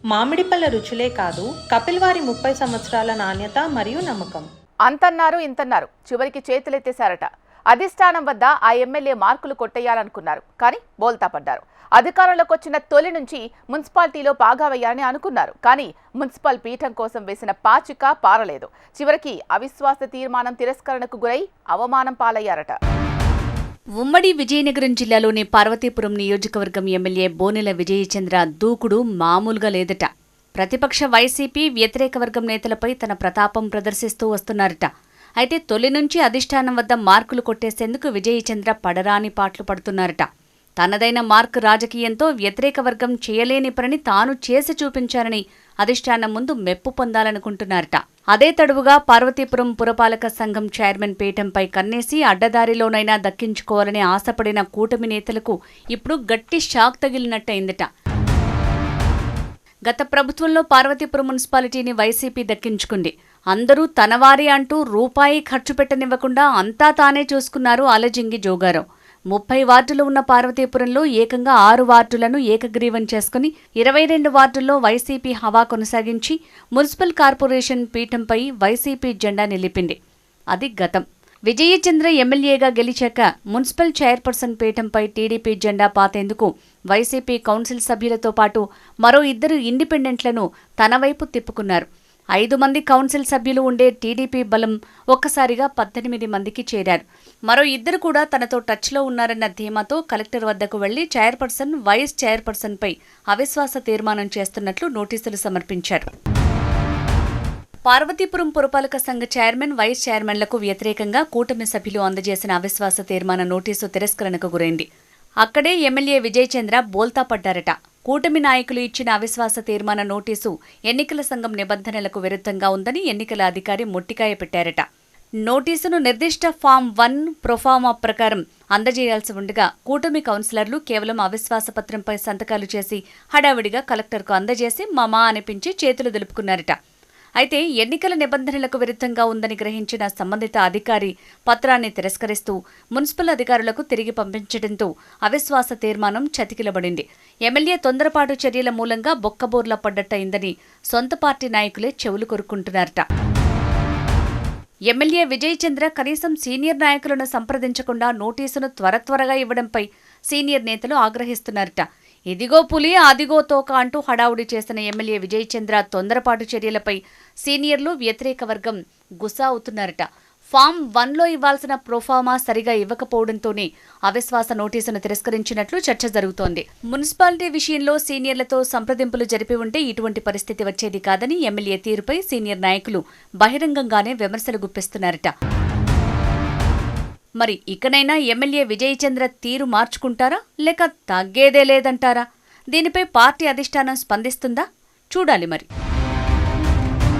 మామిడిపళ్ళ రుచులే కాదు, కపిల్ వారి 30 సంవత్సరాల నాణ్యత మరియు నమ్మకం. అంతన్నారు ఇంతన్నారు, చివరికి చేతులెత్తేశారట. అధిష్టానం వద్ద ఆ ఎమ్మెల్యే మార్కులు కొట్టేయాలనుకున్నారు, కానీ బోల్తా పడ్డారు. అధికారంలోకి వచ్చిన తొలి నుంచి మున్సిపాలిటీలో పాగా వేయాలని అనుకున్నారు, కానీ మున్సిపల్ పీఠం కోసం వేసిన పాచిక పారలేదు. చివరికి అవిశ్వాస తీర్మానం తిరస్కరణకు గురై అవమానం పాలయ్యారట. ఉమ్మడి విజయనగరం జిల్లాలోని పార్వతీపురం నియోజకవర్గం ఎమ్మెల్యే బోనెల విజయచంద్ర దూకుడు మామూలుగా లేదట. ప్రతిపక్ష వైసీపీ వ్యతిరేక వర్గం నేతలపై తన ప్రతాపం ప్రదర్శిస్తూ వస్తున్నారట. అయితే తొలి నుంచి అధిష్టానం వద్ద మార్కులు కొట్టేసేందుకు విజయచంద్ర పడరాని పాట్లు పడుతున్నారట. తనదైన మార్క్ రాజకీయంతో వ్యతిరేక వర్గం చేయలేని పనిని తాను చేసి చూపించారని అధిష్టానం ముందు మెప్పు పొందాలనుకుంటున్నారట. అదే తడువుగా పార్వతీపురం పురపాలక సంఘం చైర్మన్ పీఠంపై కన్నేసి అడ్డదారిలోనైనా దక్కించుకోవాలని ఆశపడిన కూటమి నేతలకు ఇప్పుడు గట్టి షాక్ తగిలినట్టయిందట. గత ప్రభుత్వంలో పార్వతీపురం మున్సిపాలిటీని వైసీపీ దక్కించుకుంది. అందరూ తనవారి అంటూ రూపాయి ఖర్చు పెట్టనివ్వకుండా అంతా తానే చూసుకున్నారు ఆలజింగి జోగారావు. 30 వార్డులు ఉన్న పార్వతీపురంలో ఏకంగా 6 వార్డులను ఏకగ్రీవం చేసుకుని 22 వార్డుల్లో వైసీపీ హవా కొనసాగించి మున్సిపల్ కార్పొరేషన్ పీఠంపై వైసీపీ జెండా నిలిపింది. అది గతం. విజయచంద్ర ఎమ్మెల్యేగా గెలిచాక మున్సిపల్ చైర్పర్సన్ పీఠంపై టీడీపీ జెండా పాతేందుకు వైసీపీ కౌన్సిల్ సభ్యులతో పాటు మరో 2 ఇండిపెండెంట్లను తన వైపు తిప్పుకున్నారు. 5 మంది కౌన్సిల్ సభ్యులు ఉండే టీడీపీ బలం ఒక్కసారిగా 18 మందికి చేరారు. మరో 2 కూడా తనతో టచ్లో ఉన్నారన్న ధీమాతో కలెక్టర్ వద్దకు వెళ్లి చైర్పర్సన్, వైస్ చైర్పర్సన్పై అవిశ్వాస తీర్మానం చేస్తున్నట్లు నోటీసులు సమర్పించారు. పార్వతీపురం పురపాలక సంఘ చైర్మన్, వైస్ చైర్మన్లకు వ్యతిరేకంగా కూటమి సభ్యులు అందజేసిన అవిశ్వాస తీర్మాన నోటీసు తిరస్కరణకు గురైంది. అక్కడే ఎమ్మెల్యే విజయచంద్ర బోల్తా పడ్డారట. కూటమి నాయకులు ఇచ్చిన అవిశ్వాస తీర్మాన నోటీసు ఎన్నికల సంఘం నిబంధనలకు విరుద్ధంగా ఉందని ఎన్నికల అధికారి మొట్టికాయ పెట్టారట. నోటీసును నిర్దిష్ట ఫామ్ 1 ప్రొఫార్మా ప్రకారం అందజేయాల్సి ఉండగా కూటమి కౌన్సిలర్లు కేవలం అవిశ్వాస పత్రంపై సంతకాలు చేసి హడావిడిగా కలెక్టర్కు అందజేసి మామా అనిపించి చేతులు దులుపుకున్నారట. అయితే ఎన్నికల నిబంధనలకు విరుద్ధంగా ఉందని గ్రహించిన సంబంధిత అధికారి పత్రాన్ని తిరస్కరిస్తూ మున్సిపల్ అధికారులకు తిరిగి పంపించడంతో అవిశ్వాస తీర్మానం చతికిలబడింది. ఎమ్మెల్యే తొందరపాటు చర్యల మూలంగా బొక్కబోర్లా పడ్డట్టయిందని సొంత పార్టీ నాయకులే చెవులు కొరుక్కుంటున్నారట. ఎమ్మెల్యే విజయచంద్ర కనీసం సీనియర్ నాయకులను సంప్రదించకుండా నోటీసును త్వరగా ఇవ్వడంపై సీనియర్ నేతలు ఆగ్రహిస్తున్నారట. ఇదిగో పులి అదిగో తోక అంటూ హడావుడి చేసిన ఎమ్మెల్యే విజయచంద్ర తొందరపాటు చర్యలపై సీనియర్లు, వ్యతిరేక వర్గం గుసా అవుతున్నారట. ఫామ్ 1లో ఇవ్వాల్సిన ప్రొఫార్మా సరిగా ఇవ్వకపోవడంతోనే అవిశ్వాస నోటీసును తిరస్కరించినట్లు చర్చ జరుగుతోంది. మున్సిపాలిటీ విషయంలో సీనియర్లతో సంప్రదింపులు జరిపి ఉంటే ఇటువంటి పరిస్థితి వచ్చేది కాదని ఎమ్మెల్యే తీరుపై సీనియర్ నాయకులు బహిరంగంగానే విమర్శలు గుప్పిస్తున్నారట. మరి ఇకనైనా ఎమ్మెల్యే విజయచంద్ర తీరు మార్చుకుంటారా, లేక తగ్గేదే లేదంటారా? దీనిపై పార్టీ అధిష్టానం స్పందిస్తుందా? చూడాలి మరి.